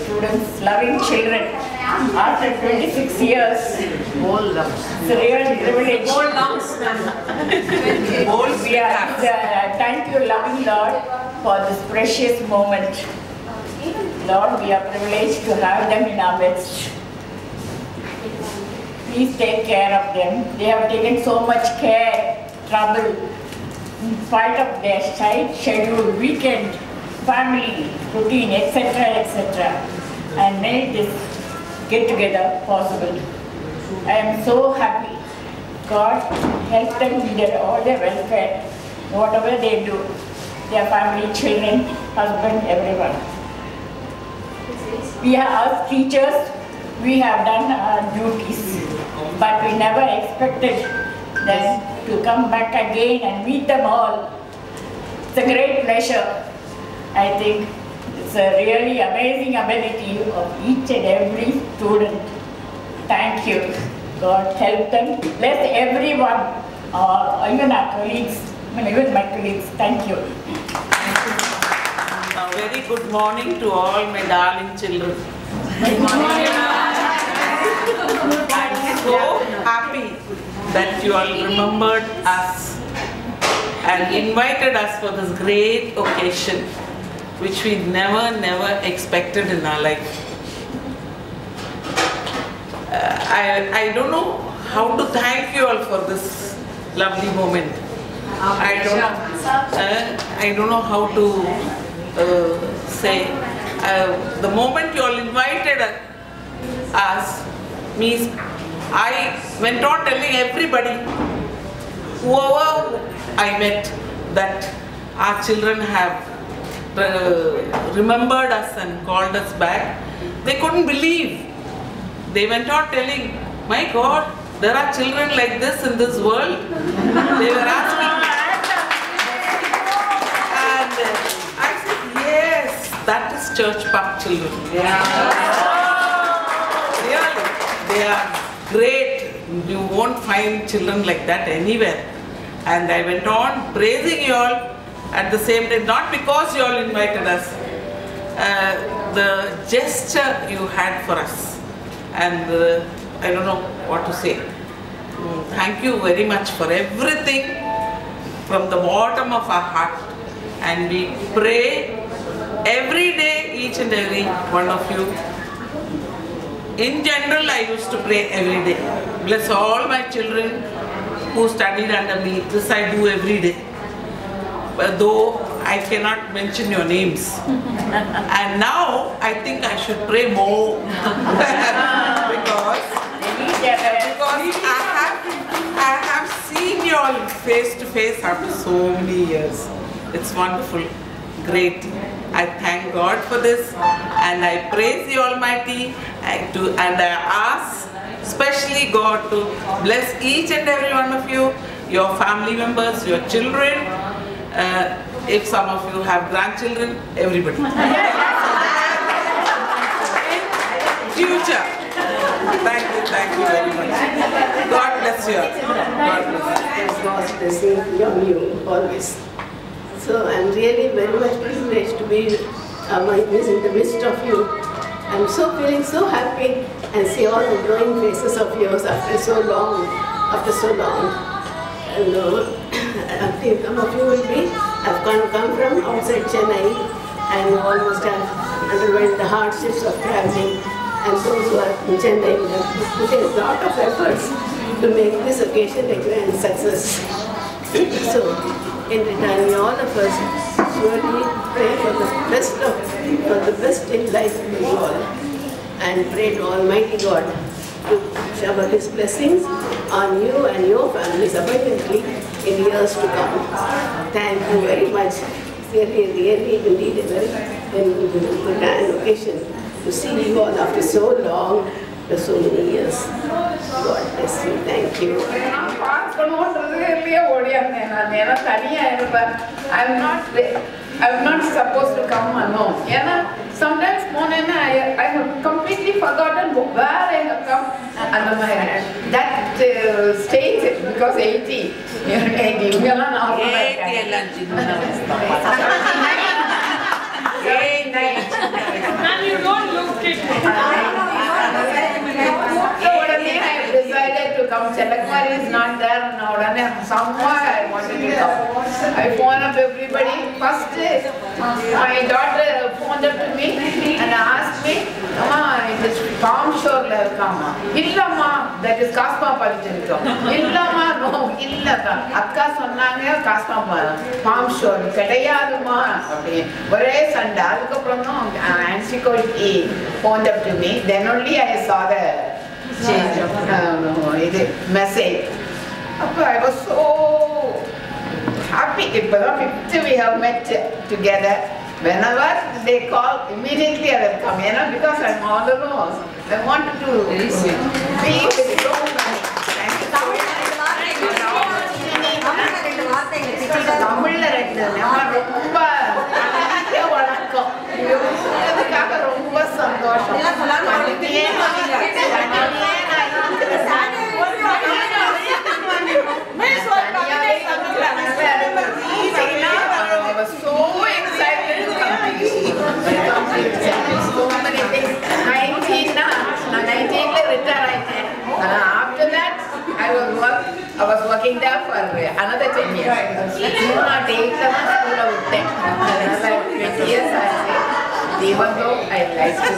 students, loving children. After 26 years, it's a real privilege. Thank you, loving Lord, for this precious moment. Lord, we are privileged to have them in our midst. Please take care of them. They have taken so much care, trouble, in spite of their tight schedule, weekend, family, routine, etc., etc., and made this get-together possible. I am so happy. God help them in all their welfare, whatever they do, their family, children, husband, everyone. We are as teachers, we have done our duties, but we never expected them to come back again and meet them all. It's a great pleasure. I think it's a really amazing ability of each and every student. Thank you. God help them. Bless everyone, even our colleagues, even my colleagues. Thank you. A very good morning to all my darling children. Good morning. I'm so happy that you all remembered us and invited us for this great occasion, which we never expected in our life. I don't know how to thank you all for this lovely moment. I don't know how to say. The moment you all invited us means I went on telling everybody, whoever I met, that our children have remembered us and called us back. They couldn't believe. They went on telling, my God, there are children like this in this world. They were asking me. And I said, yes, that is church park children. Yeah. Really, they are great. You won't find children like that anywhere. And I went on praising you all at the same time, not because you all invited us, the gesture you had for us. And I don't know what to say. Thank you very much for everything from the bottom of our heart. And we pray every day, each and every one of you. In general, I used to pray every day. Bless all my children who studied under me. This I do every day. But though I cannot mention your names. And now I think I should pray more. because I have seen you all face to face after so many years. It's wonderful, great. I thank God for this and I praise the Almighty and I ask especially God to bless each and every one of you, your family members, your children, if some of you have grandchildren, everybody. Future. Thank you very much. God bless you. God bless you. God's blessing on you always. So I'm really very much privileged to be in the midst of you. I'm feeling so happy and see all the glowing faces of yours after so long. And I think some of you will be, have come from outside Chennai and you almost have underwent the hardships of traveling. And those who are in Chennai have put in a lot of efforts to make this occasion a grand success. So, in return, all of us surely pray for the best in life for you all, and pray to Almighty God to shower His blessings on you and your families abundantly in years to come. Thank you very much. Really, indeed, a very grand occasion to see you all after so long, for so many years. God bless you. Thank you. I'm not supposed to come alone. Sometimes I have completely forgotten where I have come. And that stays because 80. And you don't look memory is not there now. Somewhere I wanted to come. I phoned up everybody. First, my daughter phoned up to me and asked me, Amma, it is Palm Shore Kama. Illama, that is Cosmopolitan. Illama, no, Illaka. Akka Sonanga, Palm Shore. Kadayaduma. Whereas Sanda, Nancy phoned up to me. Then only I saw the change of message. I was so happy. We have met together. Whenever they call, immediately I will come, because I'm all alone. I wanted to be with so many. Thank you so much. தமிழ்ல ரொம்ப சந்தோஷம். I was so excited to come to you. So many things. 19 retired. After that, I was working there for another 10 years. Not 8 school of 10. Another 20 years I say. Even though I like to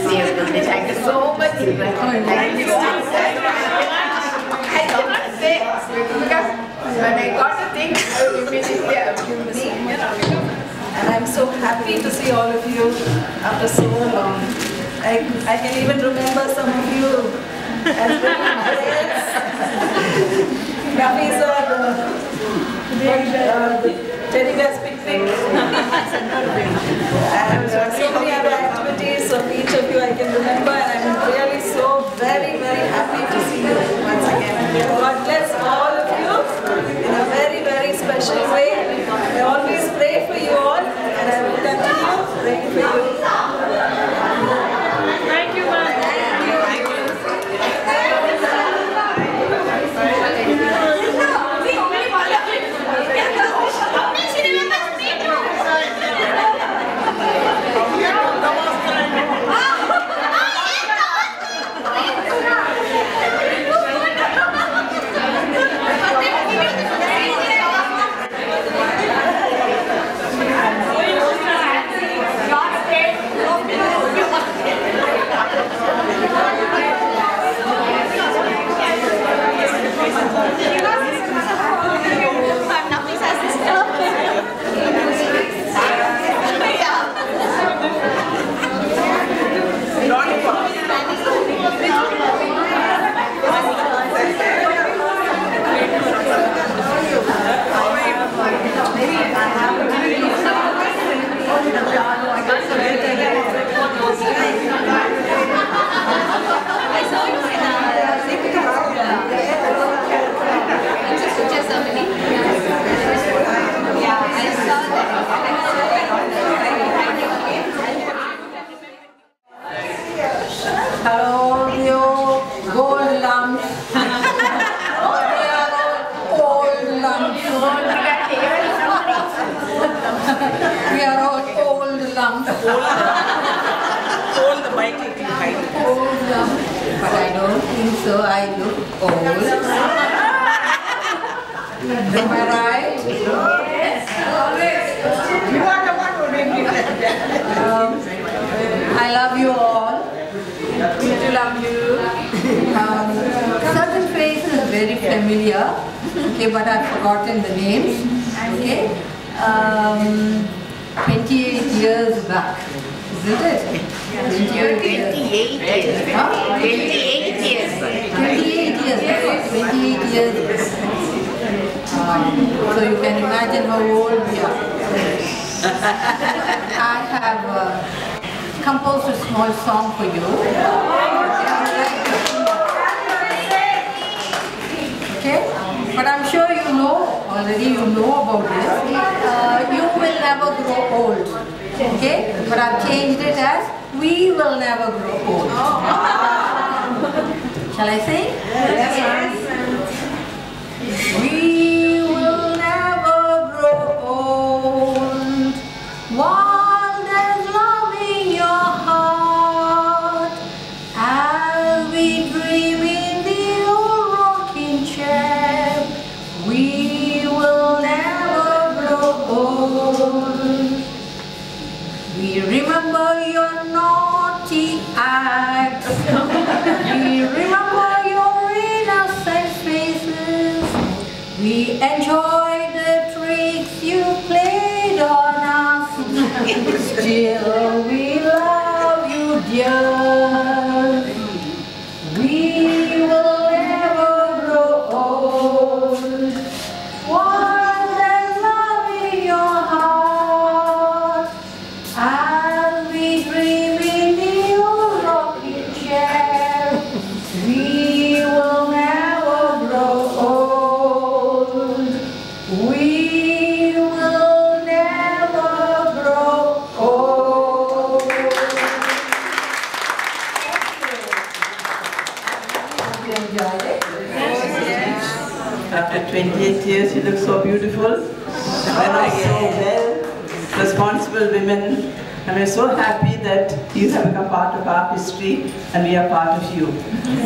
see everything. Thank you so much. Thank you so much. I cannot say because when I got to think, I immediately and I'm so happy to see all of you after so long. I can even remember some of you as Rafi sir, the teddy bear's picnic, and so many other activities of each of you I can remember, and I'm really so very, very happy to see you once again. God bless all of you in a very, very special way. I always pray for you all, and I will continue praying for you. Thank you, ma'am. We are all old lumps. Hold the mic little high. Old lumps. But I don't think so. I look old. Am I right? Yes. You are the one who made me like that. I love you all. We do love you. Certain faces are very familiar. Okay, but I've forgotten the names. Okay. 28 years back, isn't it? 28 years. 28 years. 28 years. So you can imagine how old we are. I have composed a small song for you. Okay? But I'm sure you know, already you know about this. You will never grow old. Okay? But I've changed it as, we will never grow old. Shall I sing? Yes. We will never grow old. While there's love in your heart, as we dream in the old rocking chair. We remember your innocent faces. We enjoy the tricks you played on us. Still, we love you, dear. We will never grow old. Warm and love in your heart. As we dream in your rocking chair, we will never grow old. We will never grow old. Thank you. You enjoyed it? After 28 years, you look so beautiful. And so well, responsible women. And we're so happy that you have become part of our history and we are part of you.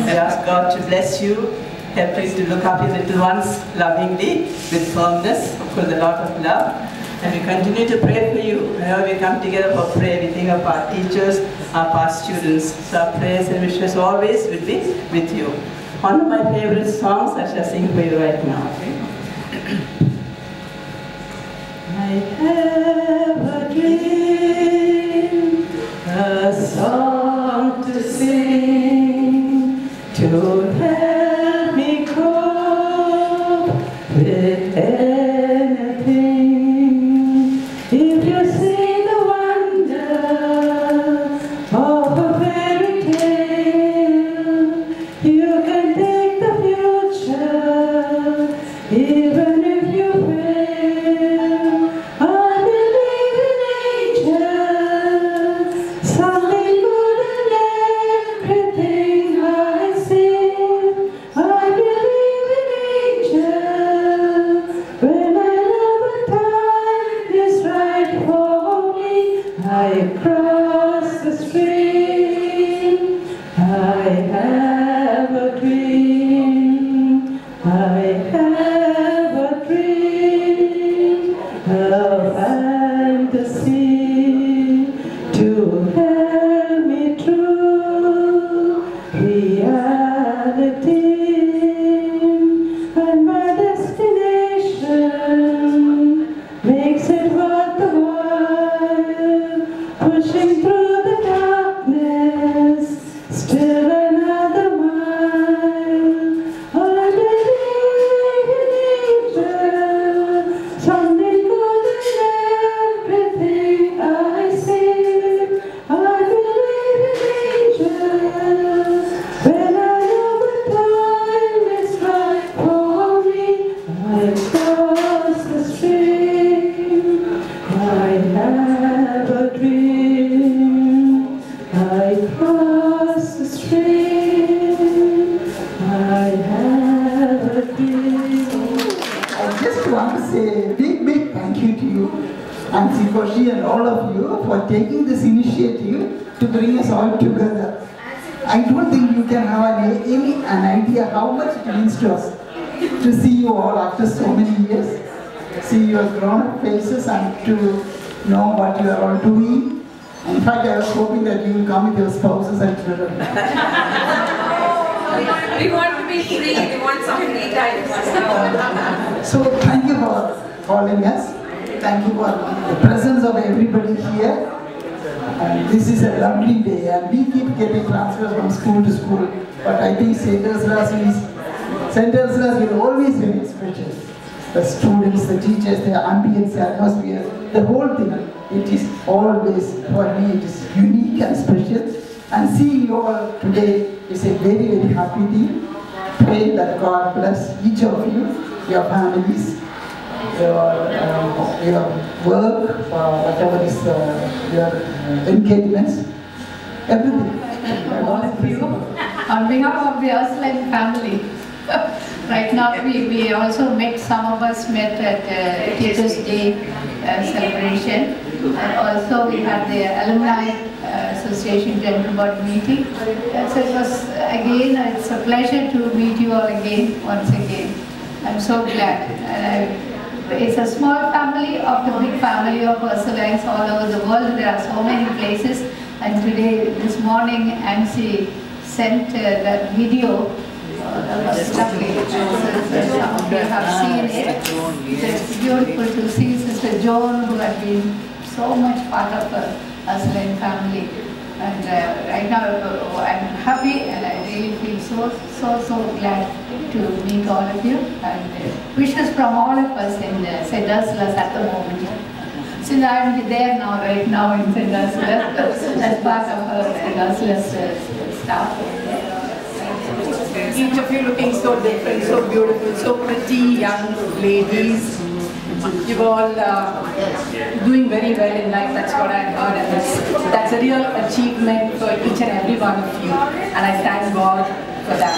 I ask God to bless you, help you to look after your little ones lovingly, with firmness, with a lot of love. And we continue to pray for you. Whenever we come together for prayer, we think of our teachers, our past students. So our prayers and wishes always will be with you. One of my favorite songs I shall sing for you right now. I have a dream, a song to sing, to help me cope with anything. If you see the wonder of a fairy tale, you can take the future, even if you fail. I believe in angels, something good in everything I see. I believe in angels, when I know the time is right for me. I cross the stream, I have a dream, I have a dream, a fantasy to help me through reality, and my destination makes it worth the while, pushing through the darkness, still another mile. I believe in angels, something good in everything I see. I believe in angels, when I know the time is right for me. I cross the stream, I have a dream. I cross the stream, I have a dream. I just want to say a big thank you to you and St.Ursulas and all of you for taking this initiative to bring us all together. I don't think you can have an idea how much it means to us to see you all after so many years, see your grown-up faces and to know what you are all doing. In fact, I was hoping that you will come with your spouses and children. We want to be free, we want some free time. So thank you for calling us. Thank you for the presence of everybody here. And this is a lovely day and we keep getting transfers from school to school. But I think St.Ursulas will always remain special. The students, the teachers, the ambience, the atmosphere, the whole thing. It is always, for me, it is unique and special. And seeing you all today is a very happy thing. Pray that God bless each of you, your families, your work, whatever is your engagements, everything. All of you, on behalf of the Ursuline family, right now we also met, some of us met at Teachers' Day celebration, and also we had the Alumni Association General Board meeting. So it was again, it's a pleasure to meet you all again, once again. I'm so glad. It's a small family of the big family of Ursulines all over the world. There are so many places. And today, this morning, MC sent that video. That was lovely. Some of you have seen it. It's beautiful to see Sister Joan, who had been so much part of the Ursuline family. And right now I'm happy and I really feel so glad to meet all of you. And wishes from all of us in St.Ursulas at the moment. Since I'm there now, right now in St.Ursulas, as part of her St.Ursulas staff. Each of you looking so different, so beautiful, so pretty young ladies. You're all doing very well in life, that's what I heard, and that's a real achievement for each and every one of you, and I thank God for that.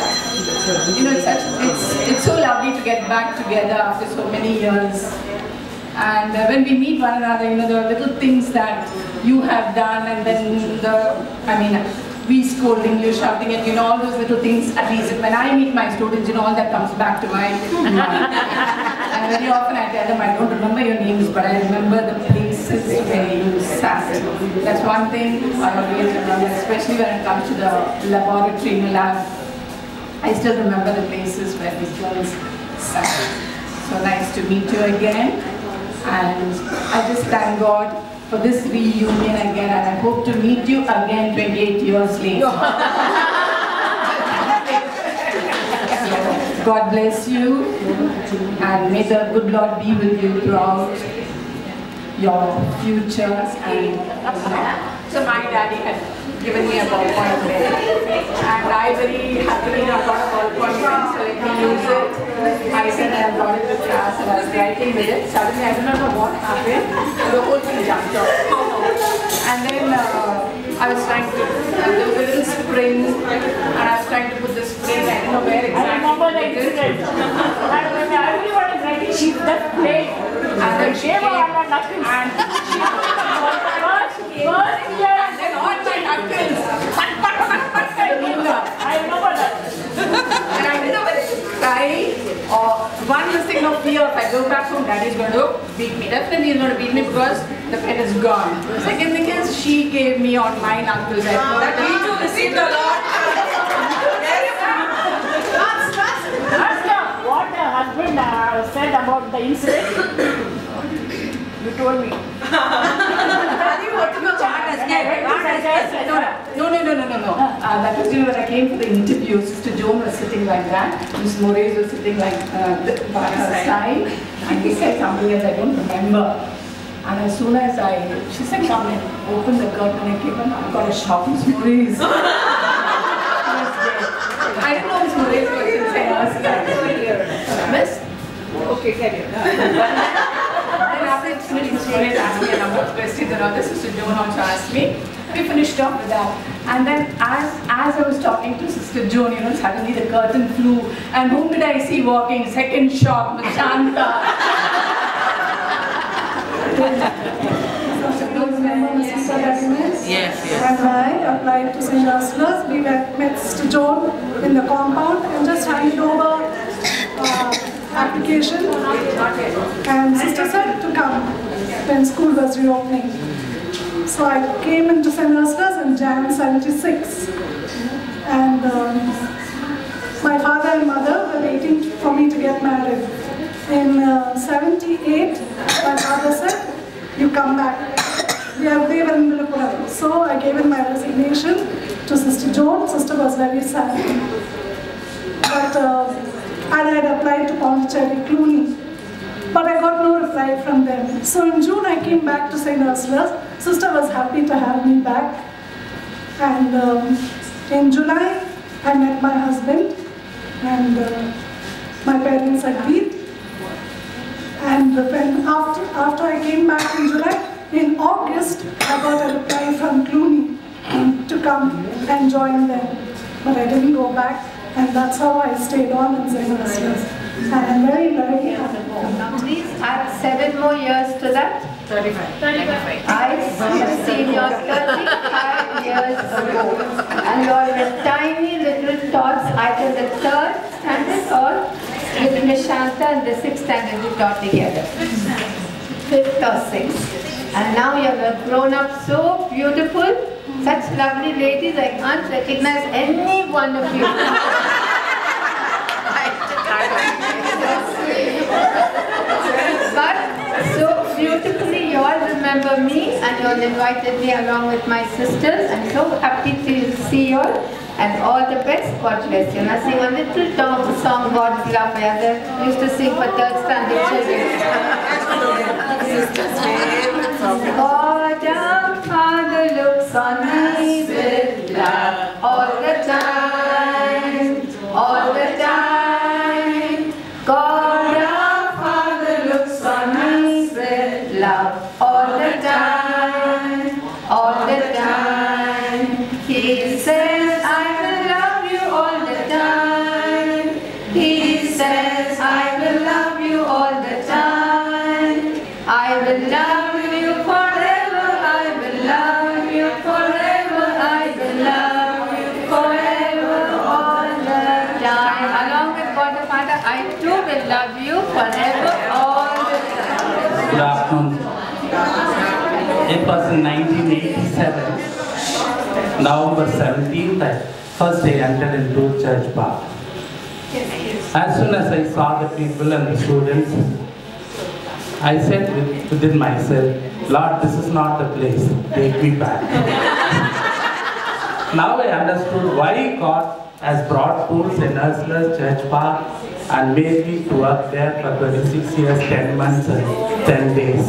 You know, it's so lovely to get back together after so many years, and when we meet one another, you know, the little things that you have done, and then we scold English, shouting, and you know, all those little things, at least when I meet my students, you know, all that comes back to my mind. And very often I tell them, I don't remember your names, but I remember the places where you sat. That's one thing I always remember, especially when it comes to the laboratory in the lab. I still remember the places where these girls sat. So nice to meet you again. And I just thank God for this reunion again, and I hope to meet you again 28 years later. God bless you, and may the good Lord be with you throughout your futures. And so my daddy had given me a ballpoint pen, and I very happily got a ballpoint pen, so let me use it. I said I brought it to class and I was writing with it. Suddenly I don't know what happened, the whole thing jumped off. And then I was trying to, there was a little spring, and I was trying to put the spring, I don't know where exactly. I remember the incident. And when everyone is writing, she just played. And then she came on her knuckles. And she first year, and then on my knuckles. I remember that. And I didn't know whether to cry or one thing of fear, if I go back home, daddy's going to beat me. Definitely he's going to beat me because the pen is gone. The second thing is she gave me on my knuckles. I thought that we too received a lot. Ask what the husband said about the incident. You told me. No. That was when I came for the interview. Sister Joan was sitting like that. Miss Moraes was sitting like by her side. And he said something else I don't remember. And as soon as she said, come in, open the curtain, and I came in, I got a shock, Miss Moraes. I didn't know Miss Moraes was in St.Ursula. Miss? Okay, carry on. And after it's finished, Miss Moraes asked me a number of questions, and all this Sister Joan also asked me. We finished off with that. And then as I was talking to Sister Joan, you know, suddenly the curtain flew. And whom did I see walking? Second shock, Miss Shanta. Yes. And I applied to St.Ursula's. We met Sister Joan in the compound and just handed over application. And Sister said to come when school was reopening. So I came into St.Ursula's in Jan 76. And my father and mother were waiting for me to get married. In 78, my father said, you come back. They were in Vilupuram. So I gave in my resignation to Sister Joan. Sister was very sad. But and I had applied to Pondicherry, Clooney. But I got no reply from them. So in June I came back to St.Ursula's. Sister was happy to have me back. And in July I met my husband and my parents agreed. And when after I came back in July, in August I got a reply from Clooney to come and join them. But I didn't go back, and that's how I stayed on in St.Ursula's. And I'm very, very happy. Now please add 7 more years to that. 35. I have seen your 35 years ago, and your tiny little tots, either the 3rd standard or with Miss Shanta and the 6th standard you taught together. 5th or 6th. And now you are grown up so beautiful, such lovely ladies, I can't recognize any one of you. But so beautifully you all remember me and you all invited me along with my sisters. I'm so happy to see you all and all the best. God bless you. And I sing a little song, God's Love. I used to sing for third standard children. God our Father looks on me with love all the time, all the time. God our Father looks on me with love all the time, all the time. He says, I will love you all the time. He says, I will love you all the time. I will love you forever. I will love you forever. I will love you forever all the time. Along with God the Father, I too will love you forever all the time. Good afternoon. It was in 1987, November 17th, first day I entered into church park. As soon as I saw the people and the students, I said within myself, Lord, this is not the place, take me back. Now I understood why God has brought to St.Ursula's church park and made me to work there for 26 years, 10 months and 10 days.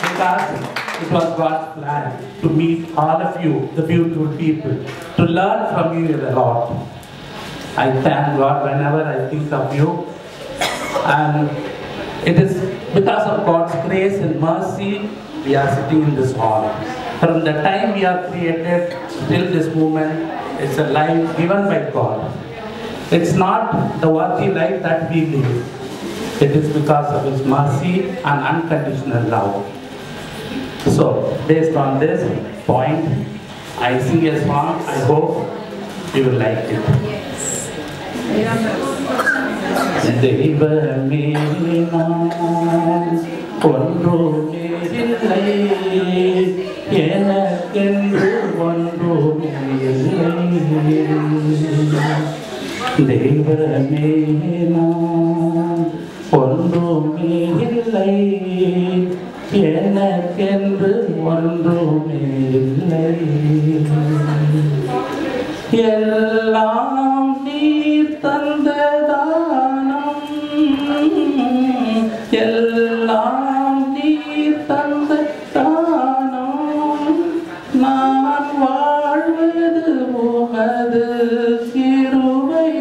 Because it was God's plan to meet all of you, the beautiful people, to learn from you a lot. I thank God whenever I think of you. And it is because of God's grace and mercy we are sitting in this hall. From the time we are created till this moment, it's a life given by God. It's not the worthy life that we live. It is because of His mercy and unconditional love. So, based on this point, I sing a song. I hope you will like it. Yes. தெய்வமே நான் ஒன்றுமே இல்லை, எனக்கென்று ஒன்றுமே இல்லை. தெய்வமே நான் ஒன்றுமே இல்லை, எனக்கென்று ஒன்றுமே இல்லை. எல்லாம் நீர் தந்த தானம், எல்லாம் நீர் தந்த தானம், நான் வாழ்வது உமது கிருபை,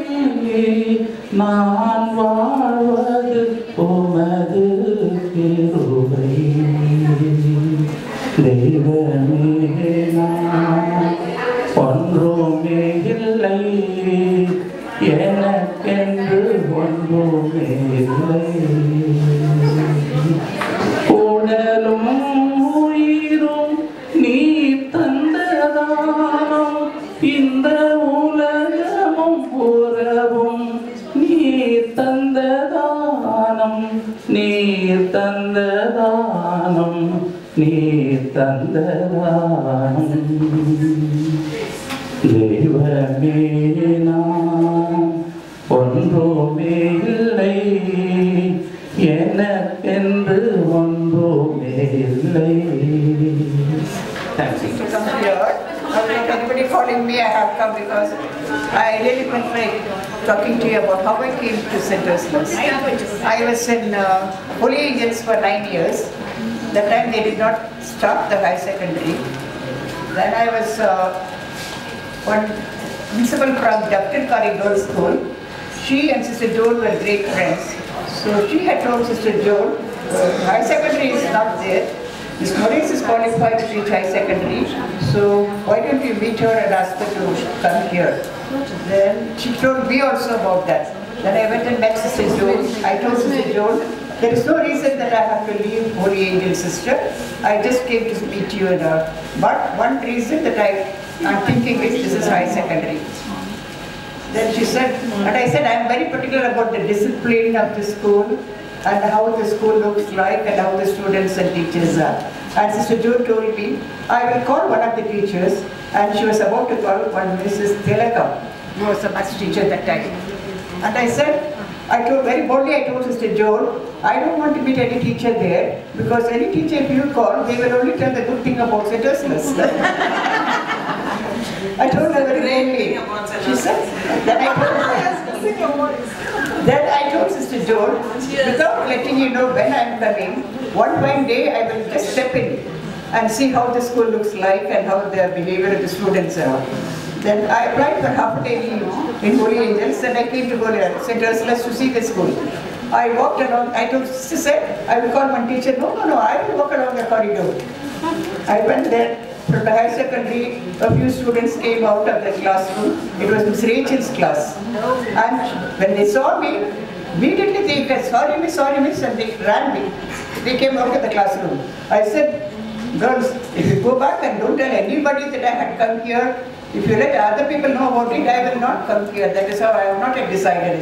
நான் வாழ்வது உமது கிருபை. தெய்வமே நான் ஒன்றுமே இல்லை, எனக்கென்று ஒன்றுமே இல்லை. உடலும் உயிரும் நீ தந்ததானம், இந்த உலகமும் உறவும் நீ தந்ததானம், நீ தந்ததானம், நீ தந்ததானம். தெய்வமே நான் ஒன்றுமே இல்லை, எனக்கென்று ஒன்றுமே இல்லை. Thank you. To come here, like everybody calling me, I have come because I really felt like talking to you about how I came to St.Ursula's. I was in Holy Angels for 9 years. That time they did not start the high secondary. Then I was one principal from Dr. Kari Girls' School. She and Sister Joan were great friends. So she had told Sister Joan, high secondary is not there. Miss Maurice is qualified to teach high secondary. So why don't you meet her and ask her to come here? Then she told me also about that. Then I went and met Sister Joan. I told Sister Joan, there is no reason that I have to leave Holy Angel, sister. I just came to meet you and her. But one reason that I'm thinking is this is high secondary. Then she said, and I said, I am very particular about the discipline of the school and how the school looks like and how the students and teachers are. And Sister June told me, I will call one of the teachers, and she was about to call one Mrs. Tilakam, who was a maths teacher at that time. And I said, very boldly I told Sister Joel, I don't want to meet any teacher there, because any teacher if you call, they will only tell the good thing about St.Ursulas. I told her very boldly. She said, then I told Sister Joel, without letting you know when I am coming, one fine day I will just step in and see how the school looks like and how the behavior of the students are. Then I applied for half a day leave in Holy Angels, and I came to St.Ursulas to see the school. I walked along, I told Sister said, I will call one teacher. No, I will walk along the corridor. I went there from the higher secondary. A few students came out of the classroom. It was Miss Rachel's class. And when they saw me, immediately they said, sorry miss, and they ran me. They came out of the classroom. I said, girls, if you go back and don't tell anybody that I had come here, if you let other people know about it, I will not come here. That is how I have not yet decided.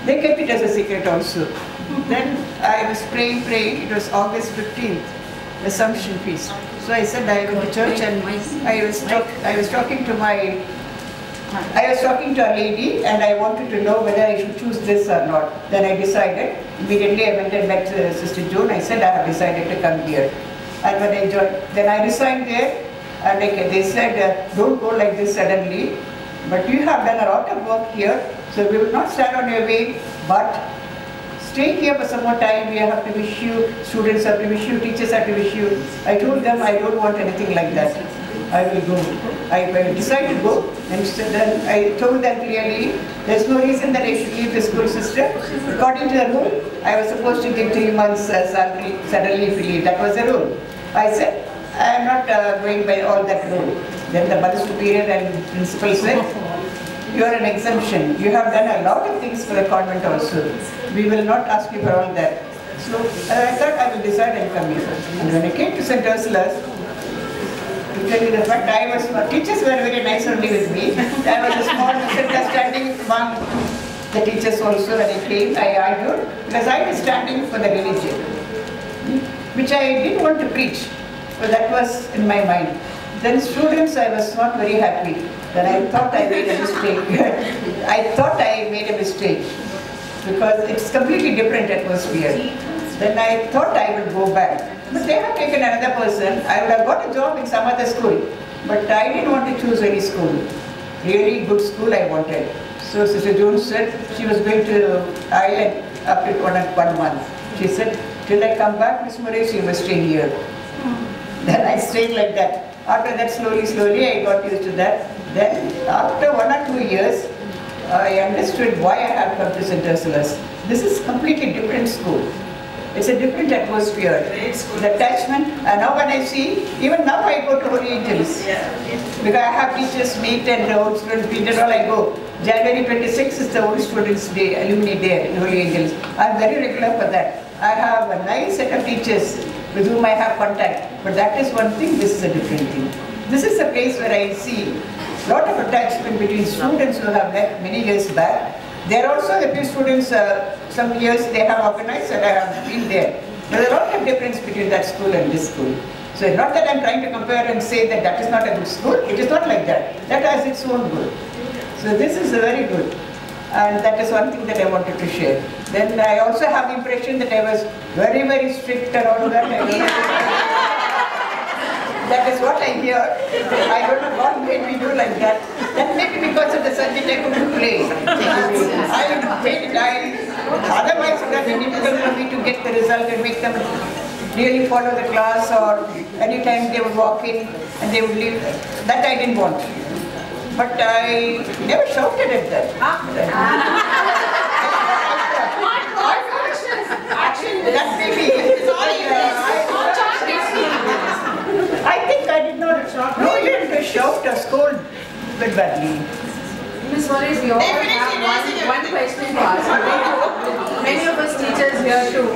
They kept it as a secret also. Then I was praying. It was August 15th, Assumption Feast. So I said I went to church, and I was talking to a lady, and I wanted to know whether I should choose this or not. Then I decided. Immediately I went and met Sister June. I said I have decided to come here. And when I joined, then I resigned there. And they said, don't go like this suddenly, but you have done a lot of work here, so we will not stand on your way, but stay here for some more time. We have to wish you, students have to wish you, teachers have to wish you. I told them I don't want anything like that. I will go. I decided to go, and then I told them clearly, there's no reason that I should leave the school system. According to the rule, I was supposed to give 3 months salary suddenly if you leave. That was the rule. I said, I am not going by all that rule. Then the Mother Superior and Principal said, you are an exemption. You have done a lot of things for the convent also. We will not ask you for all that. So I thought I will decide and come here. And when I came to St.Ursulas, to tell you the fact, teachers were very nice only with me. I was a small misunderstanding among the teachers also when I came. I argued because I was standing for the religion, which I didn't want to preach. But that was in my mind. Then students, I was not very happy. Then I thought I made a mistake. Because it's completely different atmosphere. Then I thought I would go back. But they have taken another person. I would have got a job in some other school. But I didn't want to choose any school. Really good school I wanted. So Sister Jones said she was going to Ireland after 1 month. She said, till I come back, Miss Murray, you must stay here. Then I stayed like that. After that, slowly, I got used to that. Then, after 1 or 2 years, I understood why I have come to St.Ursulas. This is completely different school. It's a different atmosphere. The attachment, and now when I see, even now I go to Holy Angels. Because I have teachers meet and old students meet and all I go. January 26th is the Old Students' Day, Alumni Day in Holy Angels. I'm very regular for that. I have a nice set of teachers with whom I have contact. But that is one thing, this is a different thing. This is a place where I see a lot of attachment between students who have left many years back. There are also a few students, some years they have organized and I have been there. But there is a lot of difference between that school and this school. So it's not that I'm trying to compare and say that that is not a good school. It is not like that. That has its own good. So this is very good. And that is one thing that I wanted to share. Then I also have the impression that I was very, very strict and all that. That is what I hear. I don't know what made me do like that. That may be because of the subject I couldn't play. Otherwise it would have been difficult for me to get the result and make them really follow the class, or anytime they would walk in and they would leave. That I didn't want. But I never shouted at them. That may be. I think I did not know you to shout or scold very badly. Miss Maurice, we all have one question to ask. Many of us teachers here too.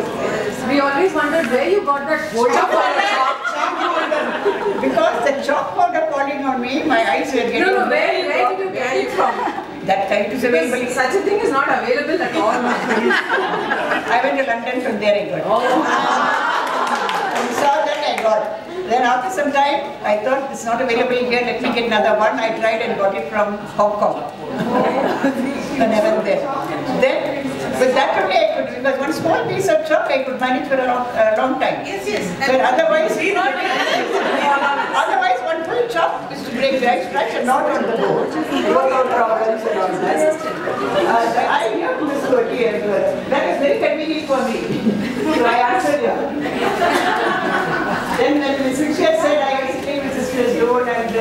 We always wondered where you got that chalk powder. Because the chalk powder falling on me, my eyes were getting... No, where did you get it from? That kind of available. Such a thing is not available at all. I went to London, from there I got. Oh. I saw that I got. Then after some time, I thought it's not available here, let me get another one. I tried and got it from Hong Kong. Never there. Then, with that only I could, because one small piece of chalk I could manage for a long time. Yes. But otherwise, otherwise one full chalk is to break the scratch and not on the board. No problems and all that. I knew Miss Koti as well. That is very convenient for me. So I answered her. Then when Miss Riksha said, I was sitting with Sisters Doon, and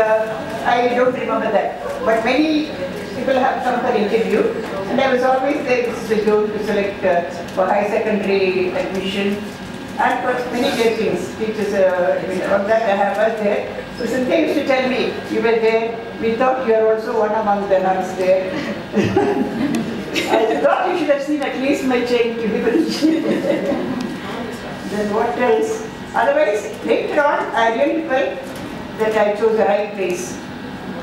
I don't remember that. But many people have come for interview, and I was always there with Sisters Doon to select for high secondary admission. And for many things, teachers, all that I have was there. So Cynthia used to tell me, you were there, we thought you are also one among the nuns there. I thought you should have seen at least my chain to be Then what else? Otherwise, later on, I really felt that I chose the right place.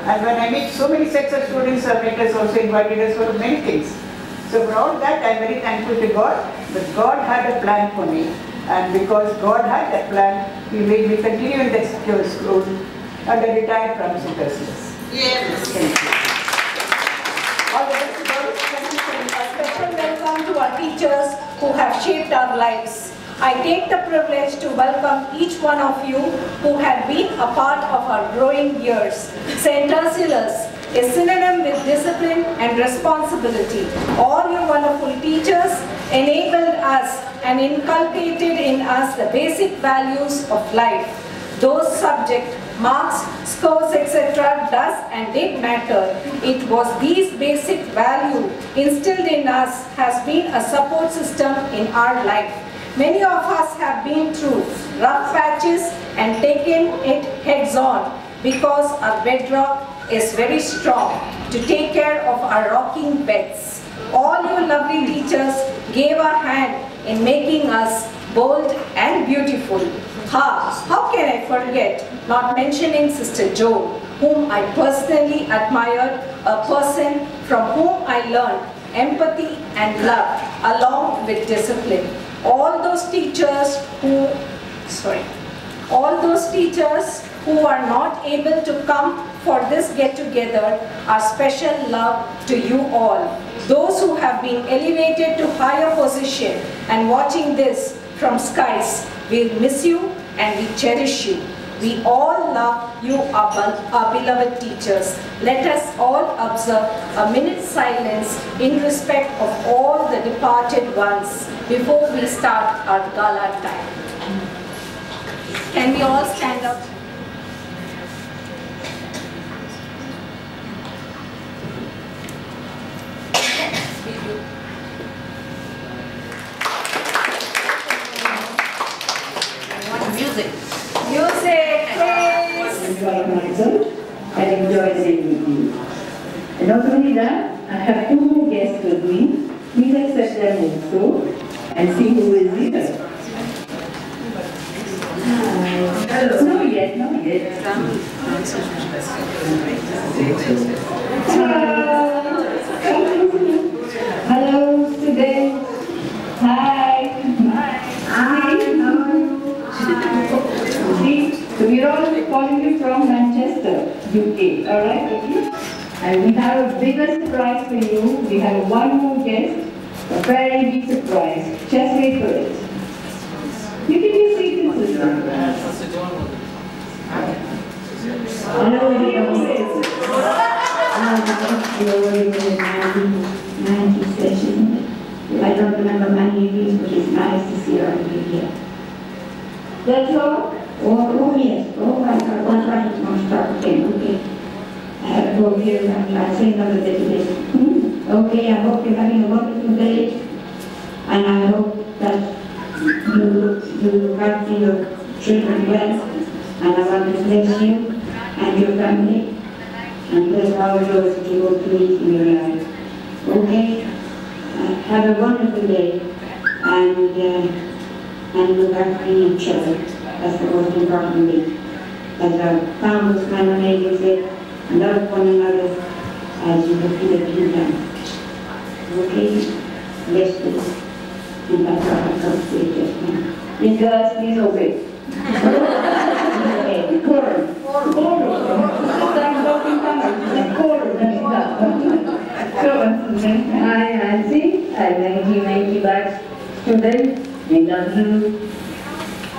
And when I meet so many sets of students, our mentors also invited us for many things. So for all that, I am very thankful to God, that God had a plan for me. And because God had that plan, He made me continue in that secure school and I retired from St.Ursulas. Yes. Thank you. All the best to girls. Thank you for A special welcome to our teachers who have shaped our lives. I take the privilege to welcome each one of you who have been a part of our growing years. St.Ursulas is synonym with discipline and responsibility. All your wonderful teachers enabled us and inculcated in us the basic values of life. Those subjects, marks, scores, etc. does and did matter. It was these basic values instilled in us has been a support system in our life. Many of us have been through rough patches and taken it heads on because our bedrock is very strong to take care of our rocking beds. All you lovely teachers gave a hand in making us bold and beautiful. How can I forget not mentioning Sister Jo, whom I personally admired, a person from whom I learned empathy and love along with discipline. All those teachers who are not able to come for this get-together, our special love to you all. Those who have been elevated to higher position and watching this from skies, we'll miss you and we cherish you. We all love you, our beloved teachers. Let us all observe a minute's silence in respect of all the departed ones before we start our gala time. Can we all stand up? Music. Music, please. Enjoy myself and enjoy the evening. And not only that, I have two more guests with me. Please accept them also and see who is here. Not yet. Hello, students. Hi. So we're all calling you from Manchester, UK, alright? And we have a bigger surprise for you. We have one more guest, a very big surprise. Just wait for it. You can be seated, sister. Hello, session. I don't remember many of these, but it's nice to see all of you here. That's all? Oh yes. Oh, I got one right from start again. Okay. I have to go here and I'll say another little bit. Okay, I hope you're having a wonderful day. And I hope that you look after your children well. And I want to bless you and your family. And bless all those that you go through in your life. Okay? Have a wonderful day. And look after each other. That's the most important thing. As our founders, Mother Mary said, love one another as you have been done. Okay? Let's do it. And that's what I come to say just now. You girls, please obey. Okay, corn. Hi Nancy, I'm 1990 batch student. We love you.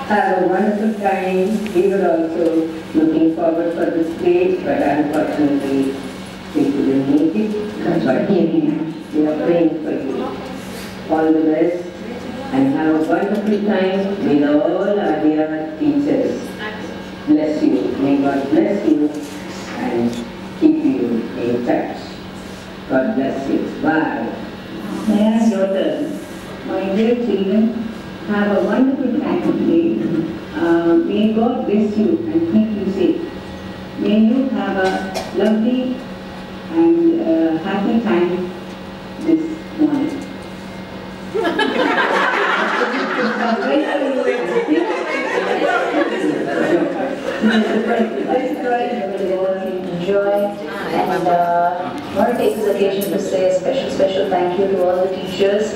Have a wonderful time. We were also looking forward for this day, but unfortunately we couldn't make it. But here we are praying for you. All the best and have a wonderful time with all our dear teachers. Bless you. May God bless you and keep you in touch. God bless you. Bye. Now your turn. My dear children, have a wonderful time today. May God bless you and keep you safe. May you have a lovely and happy time this morning. Enjoy and I want to take this occasion to say a special thank you to all the teachers.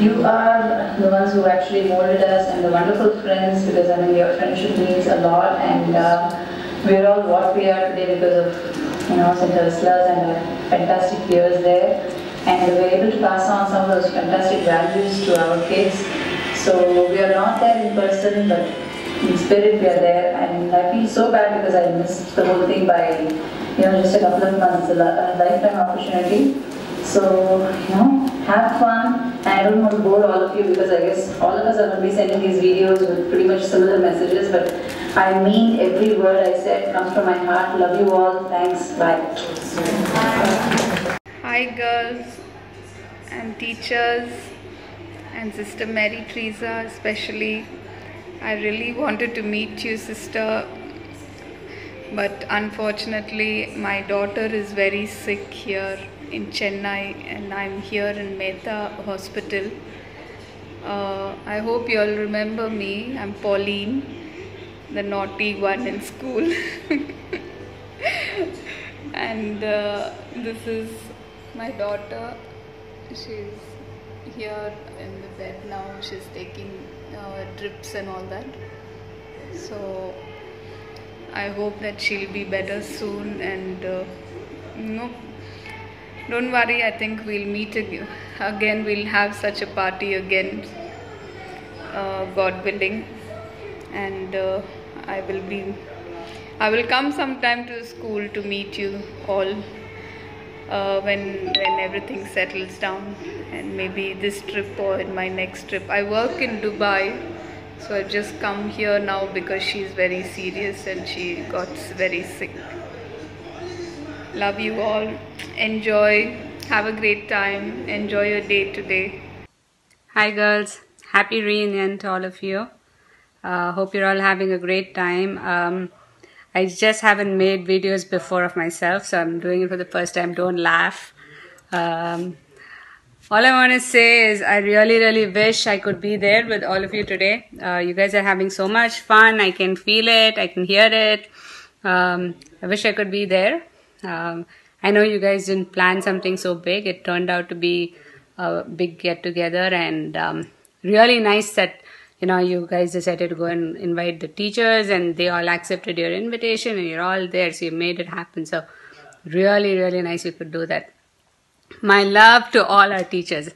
You are the ones who actually molded us and the wonderful friends, because I mean your friendship means a lot, and we're all what we are today because of St.Ursulas and our fantastic years there, and we were able to pass on some of those fantastic values to our kids. So we are not there in person, but in spirit we are there, and I feel so bad because I missed the whole thing by just a couple of months. It's a lifetime opportunity. So have fun. And I don't want to bore all of you because I guess all of us are going to be sending these videos with pretty much similar messages, but I mean every word I said comes from my heart. Love you all. Thanks. Bye. Hi girls and teachers and Sister Mary Teresa especially. I really wanted to meet you, sister, but unfortunately my daughter is very sick here in Chennai and I'm here in Mehta Hospital. I hope you all remember me. I'm Pauline, the naughty one in school. And this is my daughter. She's here in the bed now. She's taking drips and all that. So I hope that she'll be better soon, and don't worry, I think we'll meet again. We'll have such a party again, God willing, and I will come sometime to school to meet you all when everything settles down, and maybe this trip or in my next trip. I work in Dubai, so I've just come here now because she's very serious and she got very sick. Love you all. Enjoy. Have a great time. Enjoy your day today. Hi girls. Happy reunion to all of you. Hope you're all having a great time. I just haven't made videos before of myself, so I'm doing it for the first time. Don't laugh. All I want to say is I really wish I could be there with all of you today. You guys are having so much fun. I can feel it. I can hear it. I wish I could be there. I know you guys didn't plan something so big. It turned out to be a big get-together, and really nice that you guys decided to go and invite the teachers, and they all accepted your invitation, and you're all there, so you made it happen. So really nice you could do that. My love to all our teachers.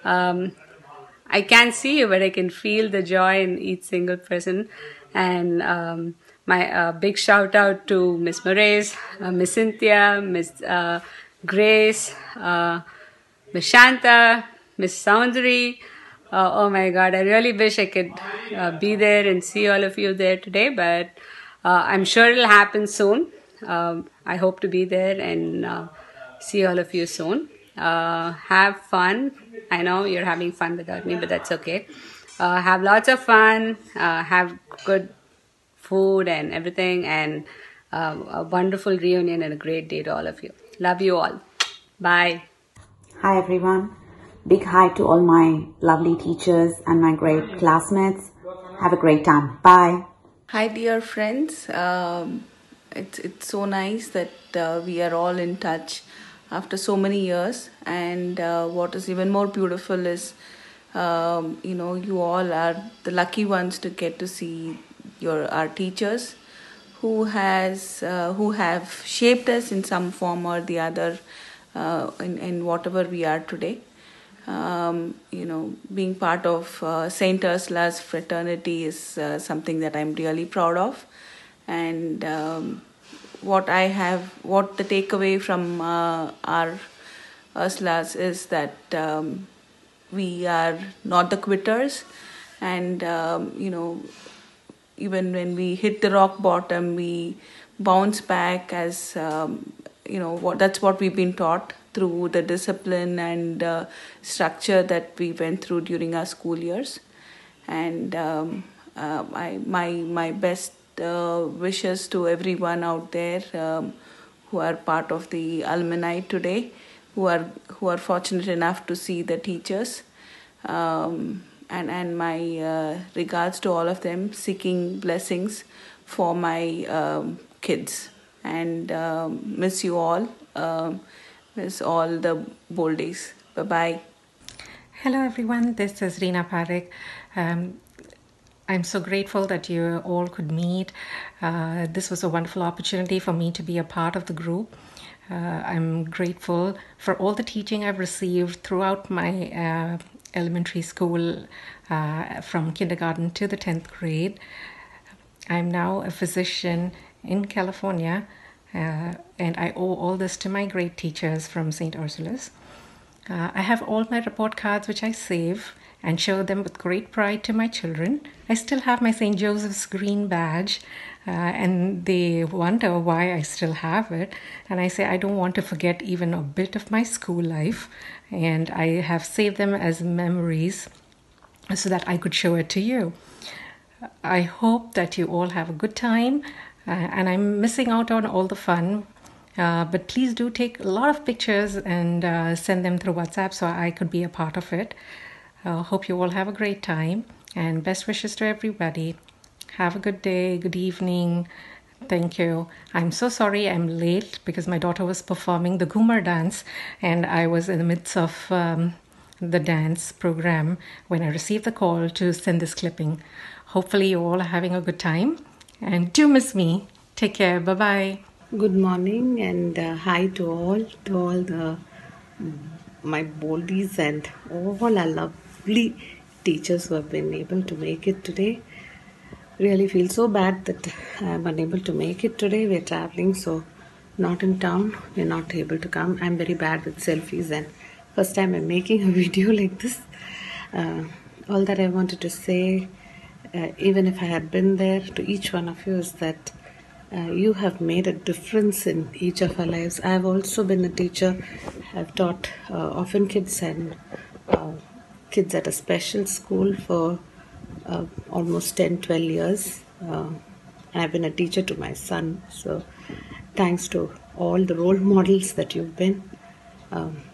I can't see you, but I can feel the joy in each single person. And my big shout out to Miss Moraes, Miss Cynthia, Miss Grace, Miss Shanta, Miss Soundry. Oh my God, I really wish I could be there and see all of you there today, but I'm sure it'll happen soon. I hope to be there and see all of you soon. Have fun. I know you're having fun without me, but that's okay. Have lots of fun. Have good food and everything, and a wonderful reunion and a great day to all of you. Love you all. Bye. Hi everyone. Big hi to all my lovely teachers and my great classmates. Have a great time. Bye. Hi dear friends. It's so nice that we are all in touch after so many years, and what is even more beautiful is you all are the lucky ones to get to see our teachers who have shaped us in some form or the other in whatever we are today. Being part of St.Ursula's fraternity is something that I'm really proud of. And what the takeaway from our Ursulas is that we are not the quitters, and even when we hit the rock bottom, we bounce back as that's what we've been taught through the discipline and structure that we went through during our school years. And my best wishes to everyone out there who are part of the alumni today, who are fortunate enough to see the teachers, and my regards to all of them, seeking blessings for my kids, and miss you all, miss all the bold days. Bye bye. Hello everyone, this is Reena Parekh. I'm so grateful that you all could meet. This was a wonderful opportunity for me to be a part of the group. I'm grateful for all the teaching I've received throughout my elementary school, from kindergarten to the 10th grade. I'm now a physician in California, and I owe all this to my great teachers from St.Ursulas. I have all my report cards which I save and show them with great pride to my children. I still have my St. Joseph's green badge, and they wonder why I still have it. And I say I don't want to forget even a bit of my school life, and I have saved them as memories so that I could show it to you. I hope that you all have a good time, and I'm missing out on all the fun. But please do take a lot of pictures and send them through WhatsApp so I could be a part of it. Hope you all have a great time, and best wishes to everybody. Have a good day, good evening. Thank you. I'm so sorry I'm late because my daughter was performing the Ghumar dance and I was in the midst of the dance program when I received the call to send this clipping. Hopefully you all are having a good time, and do miss me. Take care. Bye-bye. Good morning, and hi to all my boldies and all our lovely teachers who have been able to make it today. Really feel so bad that I'm unable to make it today. We're traveling, so not in town. We're not able to come. I'm very bad with selfies, and first time I'm making a video like this. All that I wanted to say, even if I had been there, to each one of you is that you have made a difference in each of our lives. I have also been a teacher. I've taught orphan kids and kids at a special school for almost 10-12 years. I've been a teacher to my son. So thanks to all the role models that you've been.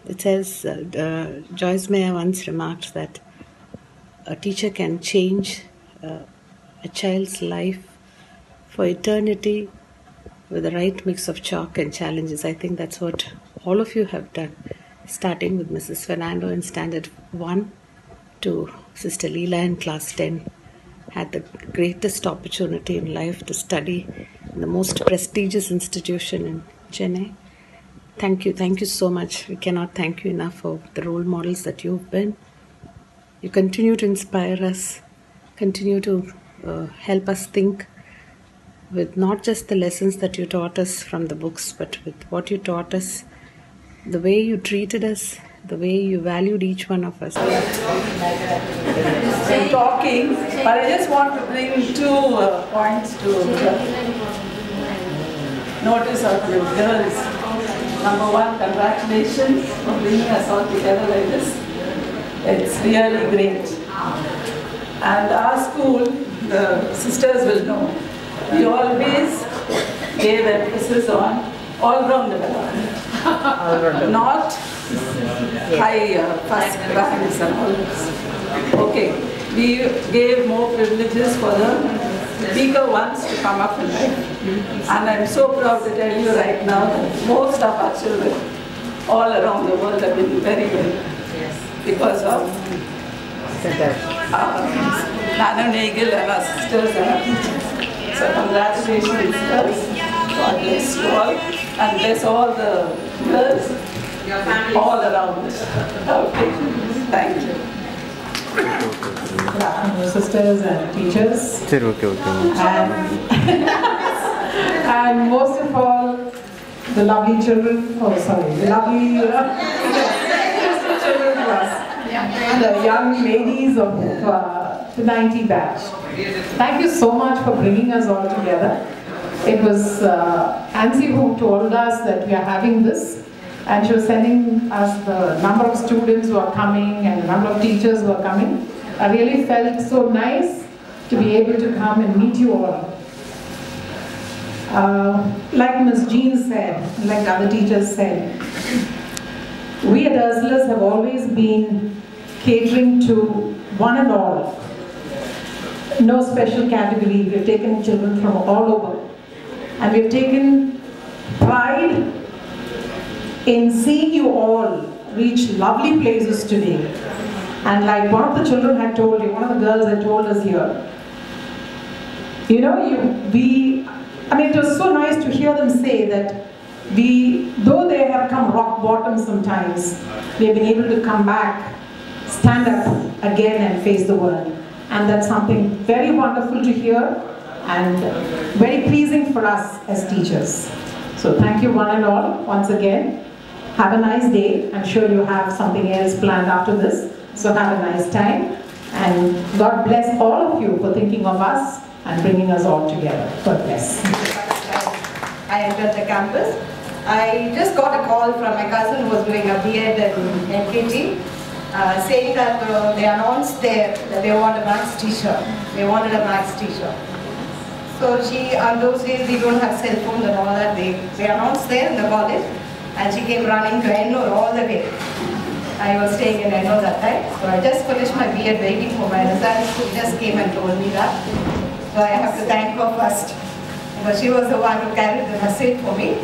It says, Joyce Meyer once remarked that a teacher can change a child's life for eternity with the right mix of chalk and challenges. I think that's what all of you have done, starting with Mrs. Fernando in Standard 1 to Sister Leela in Class 10. Had the greatest opportunity in life to study in the most prestigious institution in Chennai. Thank you so much. We cannot thank you enough for the role models that you've been. You continue to inspire us, continue to help us think with not just the lessons that you taught us from the books, but with what you taught us, the way you treated us, the way you valued each one of us. I'm talking, but I just want to bring 2 points to notice of you girls. Number 1, congratulations for bringing us all together like this. It's really great. And our school, the sisters will know, we always gave emphasis on all-round development, not high first ranks and all this. Okay, we gave more privileges for the weaker ones to come up in life. And I'm so proud to tell you right now that most of our children all around the world have been very well because of Nana Nagel and our sisters and our teachers. So congratulations, girls. God bless you all. And bless all the girls all around. Okay. Thank you. Good afternoon, sisters and teachers. And most of all, the lovely children, the lovely children to us, and the young ladies of the 90 batch. Thank you so much for bringing us all together. It was Ansi who told us that we are having this, and she was sending us the number of students who are coming and the number of teachers who are coming. I really felt so nice to be able to come and meet you all. Like Ms. Jean said, like the other teachers said, we at Ursulas have always been catering to one and all. No special category. We've taken children from all over. And we've taken pride in seeing you all reach lovely places today. And like one of the children had told you, one of the girls had told us here, you know, it was so nice to hear them say that though they have come rock bottom sometimes, we have been able to come back, stand up again and face the world. And that's something very wonderful to hear and very pleasing for us as teachers. So thank you one and all once again. Have a nice day. I'm sure you have something else planned after this. So have a nice time. And God bless all of you for thinking of us and bringing us all together. God bless. I entered the campus. I just got a call from my cousin who was doing a B.Ed in LKG, saying that they announced there that they want a maths teacher. They wanted a maths teacher. So on those days we don't have cell phones and all that. They announced there in the college, and she came running to Ennore all the way. I was staying in Ennore that time. So I just finished my B.Ed waiting for my results. She just came and told me that. So I have to thank her first, because she was the one who carried the message for me.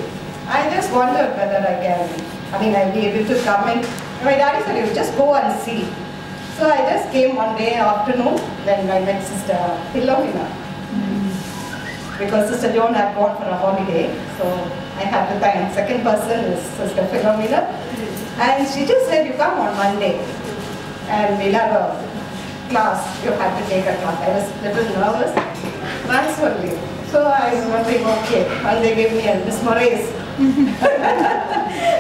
I just wondered whether I'll be able to come in. My daddy said, you just go and see. So I just came one day afternoon, then I met Sister Philomena. Because Sister Joan had gone for a holiday, so I had to thank. Second person is Sister Philomena. And she just said, you come on Monday, and we'll have a class. You have to take a class. I was a little nervous. Maths only. So I was wondering, okay, and they gave me a Miss Moraes,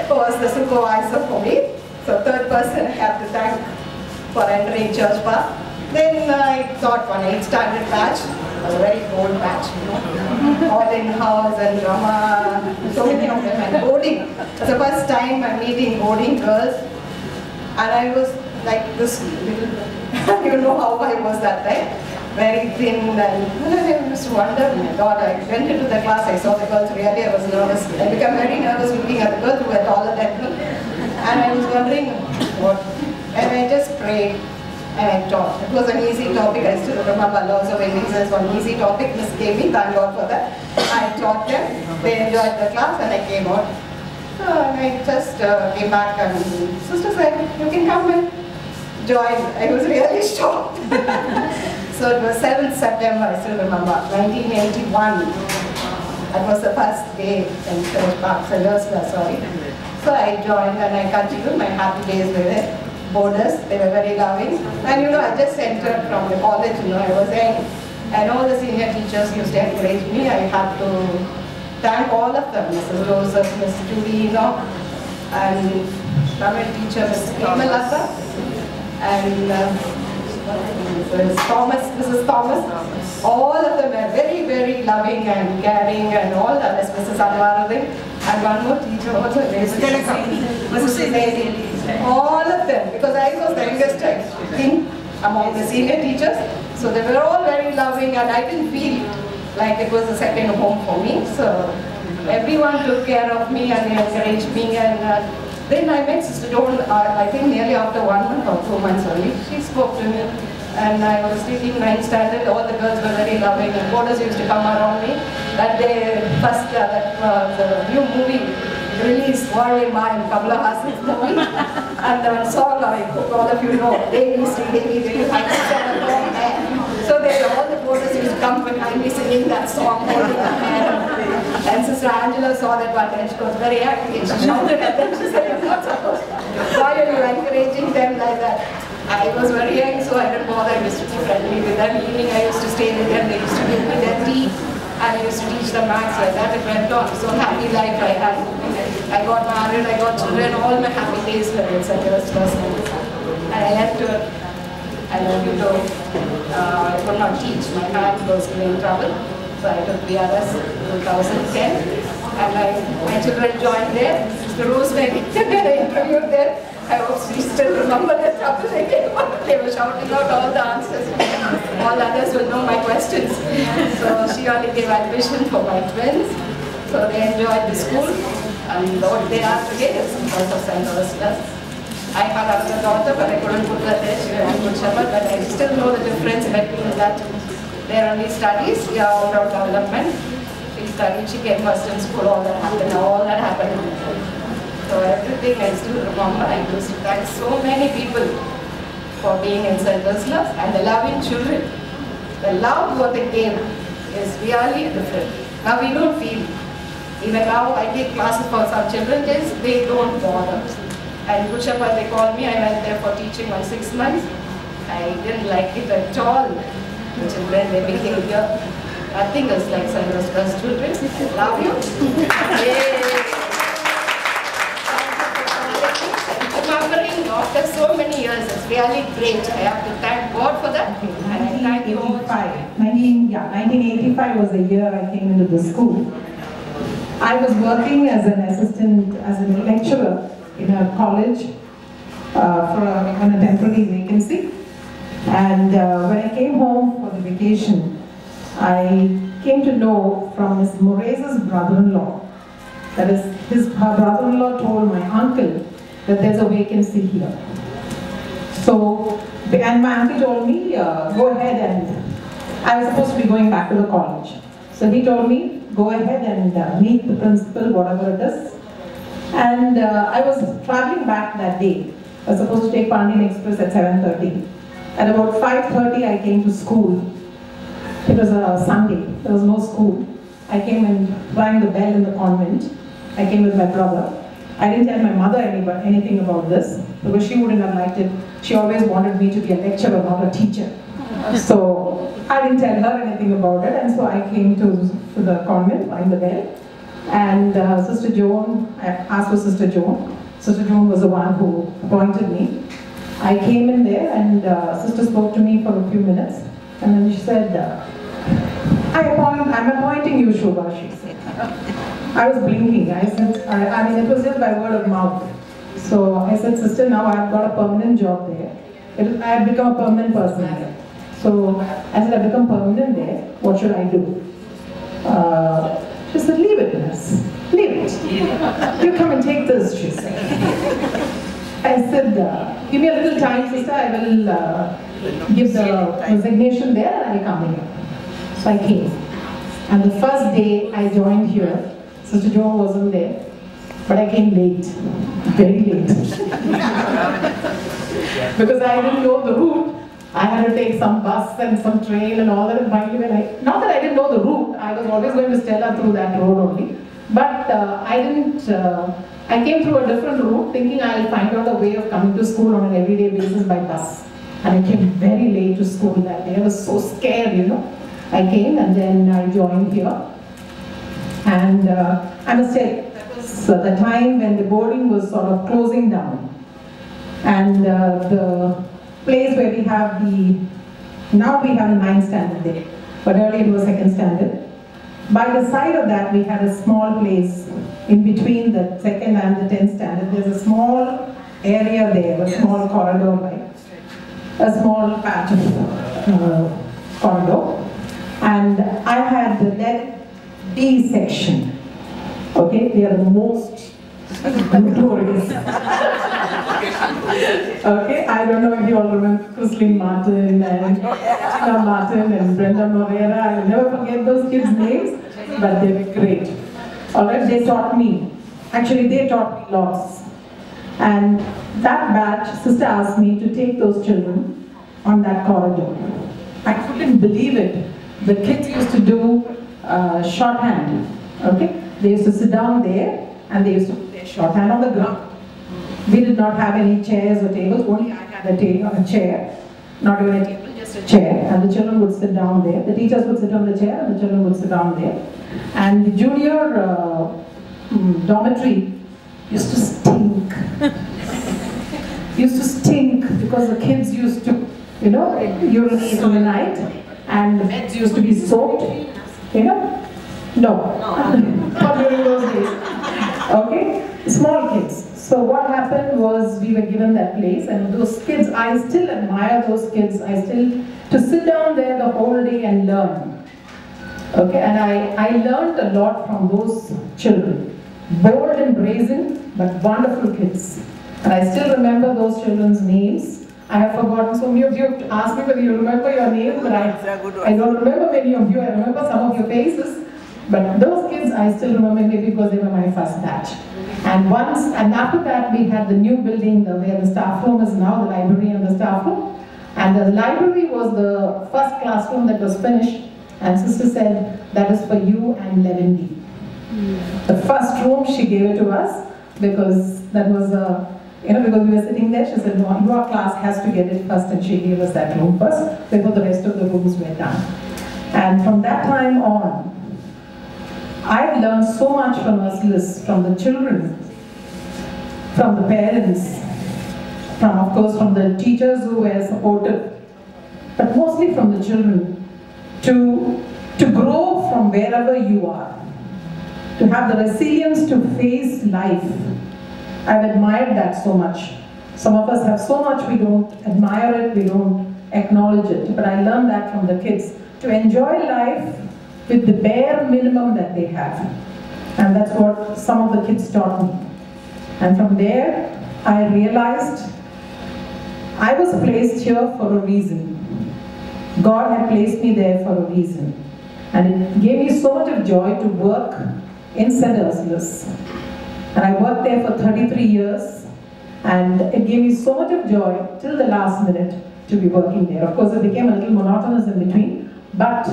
who was the supervisor for me. So third person I have to thank for entering Church Park. Then I thought 8th standard batch was a very bold batch, you know. All in house and drama, so many of them, and boarding. It's the first time I'm meeting boarding girls, and I was like this little, you know how I was that time. Very thin, and I just wondered, my God, I went into the class, I saw the girls, really I was nervous. I became very nervous looking at the girls who were taller than me. And I was wondering what, and I just prayed and I taught. It was an easy topic, I still remember laws of English was one easy topic, Miss gave me, thank God for that. I taught them, they enjoyed the class, and I came out. So I just came back and Sister said, you can come and join. I was really shocked. So it was 7th September, I still remember, 1981. That was the first day in St.Ursula, sorry. So I joined and I continued my happy days with it. Boarders, they were very loving. And you know, I just entered from the college, you know, I was young. And all the senior teachers used to encourage me. I had to thank all of them, Mrs. Joseph, Mrs. Judy, you know, and Tamil teacher, Mrs. Kemalata, and Mrs. Thomas, all of them were very, very loving and caring, and all the others, Mrs. Anwaruddin, and one more teacher also, Mrs. Lady, all of them, because I was the youngest, I think, among the senior teachers, so they were all very loving, and I didn't feel like it was a second home for me, so everyone took care of me and they encouraged me, and then I met Sister Joan, I think nearly after 1 month or 2 months only. She spoke to me, and I was taking 9th standard. All the girls were very loving, and boarders used to come around me. That day, first, the new movie released, Warrior Mind, Kamala Hassan's movie, and the song I hope all of you know, Devi Sri Devi, So then all the porters used to come behind me singing that song, holding my hand. And Sister Angela saw that one and she got very happy and she shouted at them. She said, "You're not supposed to. Why are you encouraging them like that?" I was very young, so I didn't bother. I used to be friendly with them. Evening I used to stay with them. They used to give me their tea. And I used to teach them maths like that. It went on. So happy life I had. I got married, I got children. All my happy days were in St.Ursula's. And I left her. I left to I could not teach. My hand was in trouble. So I took VRS in 2010. And my children joined there. Sister Rosemary, I interviewed there. I hope she still remember the trouble they came up. They were shouting out all the answers. All others will know my questions. So she only gave admission for my twins. So they enjoyed the school. And what they are today is because of St.Ursula's. I had another daughter, but I couldn't put her there. She went to Good Shepherd, but I still know the difference between that. Their only studies, we are all about development. She studied, she came first in school, all that happened. So everything I still remember. I used to thank so many people for being in St.Ursula's and the loving children. The love what they gave is really different. Now we don't feel. Even now I take classes for some children, they don't bother. And Good Shepherd, they called me, I went there for teaching on 6 months. I didn't like it at all. The children, their behavior, nothing is like St.Ursula's children. I love you. Remembering after so many years, it's really great. I have to thank God for that. And I thank you all. 1985 was the year I came into the school. I was working as an assistant, as a lecturer in a college on a temporary vacancy. And when I came home for the vacation, I came to know from Miss Moraes' brother-in-law, that is, her brother-in-law told my uncle that there's a vacancy here. So, and my uncle told me, go ahead, and I was supposed to be going back to the college. So he told me, go ahead and meet the principal, whatever it is. And I was traveling back that day. I was supposed to take Pandian Express at 7:30. At about 5:30 I came to school. It was a Sunday, there was no school. I came and rang the bell in the convent. I came with my brother. I didn't tell my mother anything about this because she wouldn't have liked it. She always wanted me to be a lecturer, not a teacher. So I didn't tell her anything about it, and so I came to the convent, rang the bell. And Sister Joan, I asked for Sister Joan. Sister Joan was the one who appointed me. I came in there and Sister spoke to me for a few minutes. And then she said, I'm appointing you, Shobha, she said. I was blinking. I said, I mean, it was just by word of mouth. So I said, Sister, now I've got a permanent job there. I have become a permanent person there. So I said, I've become permanent there. What should I do? She said, leave it, miss. Leave it. You come and take this, she said. I said, give me a little time, sister. I will give the resignation there and I'll come here. So I came. And the first day I joined here, Sister Joan wasn't there, but I came late, very late. Because I didn't know the route. I had to take some bus and some train and all that. And finally, not that I didn't know the route, I was always going to Stella through that road only. But I didn't, I came through a different route thinking I'll find out a way of coming to school on an everyday basis by bus. And I came very late to school that day. I was so scared, you know. I came and then I joined here. And I must say, that was the time when the boarding was sort of closing down. And the place where we have now we have the 9th standard there, but earlier it was 2nd standard. By the side of that we had a small place in between the 2nd and the 10th standard. There's a small area there, a small corridor, like a small patch of corridor. And I had the lead D section. Okay, they are the most notorious. Okay, I don't know if you all remember Christine Martin and Tina Martin and Brenda Moreira. I'll never forget those kids' names, but they were great. Alright, they taught me. Actually, they taught me lots. And that batch, Sister asked me to take those children on that corridor. I couldn't believe it. The kids used to do shorthand, okay? They used to sit down there and they used to put their shorthand on the ground. We did not have any chairs or tables, only I had a chair, not even a table, just a chair, and the children would sit down there. The teachers would sit on the chair and the children would sit down there. And the junior dormitory used to stink. Used to stink because the kids used to, you know, urinate in the night and the beds used to be soaked, you know? No, not during those days. Okay, small kids. So what happened was we were given that place, and those kids, I still admire those kids. To sit down there the whole day and learn. Okay, and I learned a lot from those children. Bold and brazen, but wonderful kids. And I still remember those children's names. I have forgotten, so many of you have asked me whether you remember your names, but I don't remember many of you. I remember some of your faces. But those kids I still remember, maybe because they were my first batch. And after that we had the new building where the staff room is now, the library and the staff room. And the library was the first classroom that was finished. And sister said, that is for you and Levendy. The first room she gave it to us because that was because we were sitting there, she said, no, your class has to get it first, and she gave us that room first before the rest of the rooms were done. And from that time on, I've learned so much from Ursulas, from the children, from the parents, of course, from the teachers who were supportive, but mostly from the children, to grow from wherever you are, to have the resilience to face life. I've admired that so much. Some of us have so much, we don't admire it, we don't acknowledge it, but I learned that from the kids, to enjoy life with the bare minimum that they have. And that's what some of the kids taught me. And from there, I realized I was placed here for a reason. God had placed me there for a reason. And it gave me so much of joy to work in St.Ursulas. And I worked there for 33 years. And it gave me so much of joy till the last minute to be working there. Of course, it became a little monotonous in between, but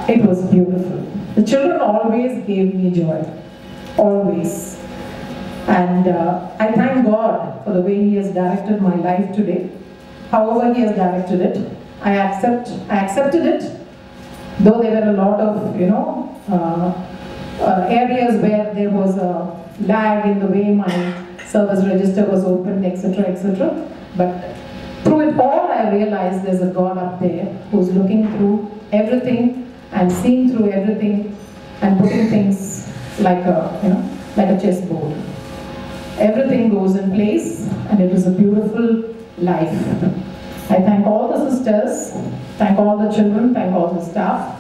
it was beautiful. The children always gave me joy. Always. And I thank God for the way He has directed my life today. However He has directed it, I accepted it, though there were a lot of, areas where there was a lag in the way my service register was opened, etc., etc. But through it all, I realized there's a God up there who's looking through everything and seeing through everything and putting things like a chessboard. Everything goes in place, and it is a beautiful life. I thank all the sisters, thank all the children, thank all the staff,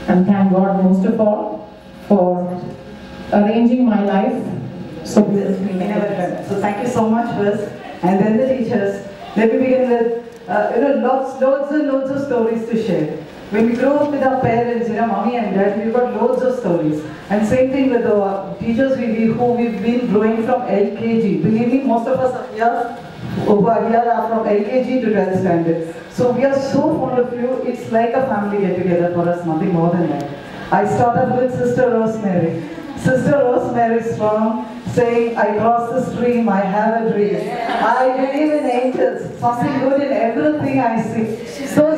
and thank God most of all for arranging my life so beautifully. So thank you so much first, and then the teachers. Let me begin with loads and loads of stories to share. When we grow up with our parents, mommy and dad, we've got loads of stories. And same thing with the teachers who we've been growing from LKG. Believe me, most of us are here are from LKG to 12th standard. So we are so fond of you, it's like a family get together for us, nothing more than that. I started with Sister Rosemary. Sister Rosemary's song saying, I cross the stream, I have a dream. I believe in angels, something good in everything I see. So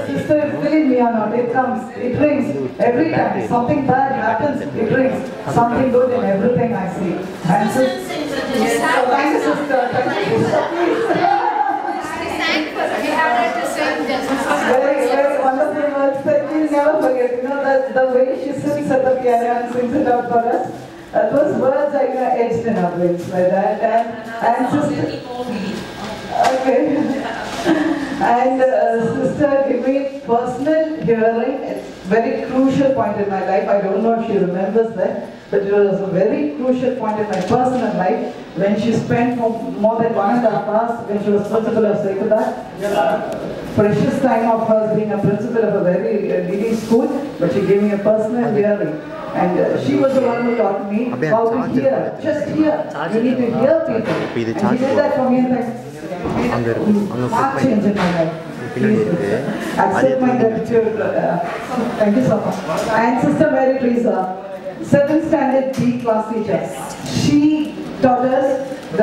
sister, believe me or not, it comes, it rings every time. Something bad happens, it rings. Something good in everything I see. And so, thank you, sister. Thank you, sister. Very, very wonderful words that we'll never forget. The way she sits at the piano and sings it out for us. Those words are etched in our brains like that. And sister, okay. And sister gave me personal hearing. It's a very crucial point in my life. I don't know if she remembers that, but it was a very crucial point in my personal life when she spent more than 1.5 hours when she was principal of St.Ursula. Precious time of hers being a principal of a very leading school, but she gave me a personal hearing. And she was the one who taught me how to hear. Just hear. You need to hear people. And she did that for me and like, mark change in my life. Please accept my gratitude. Thank you so much. And Sister Mary Teresa, 7th standard B class teacher. She taught us the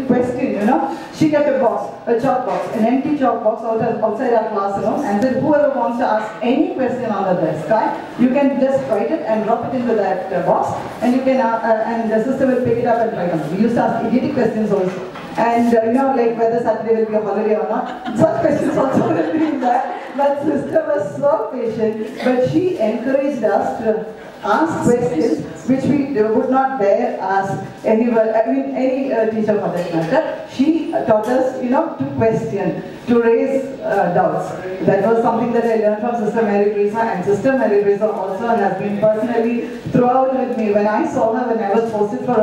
question, you know. She kept a box, a chalk box, an empty chalk box outside our classroom, and said whoever wants to ask any question on the desk, right, you can just write it and drop it into that box, and you can and the sister will pick it up and write on it. We used to ask idiotic questions also. And you know, like whether Saturday will be a holiday or not, such questions also will be in that. But sister was so patient, but she encouraged us to ask questions which we would not dare ask anyone, I mean any teacher for that matter. She taught us, you know, to question, to raise doubts. That was something that I learned from Sister Mary Teresa, and Sister Mary Teresa also has been personally throughout with me. When I saw her when I was posted for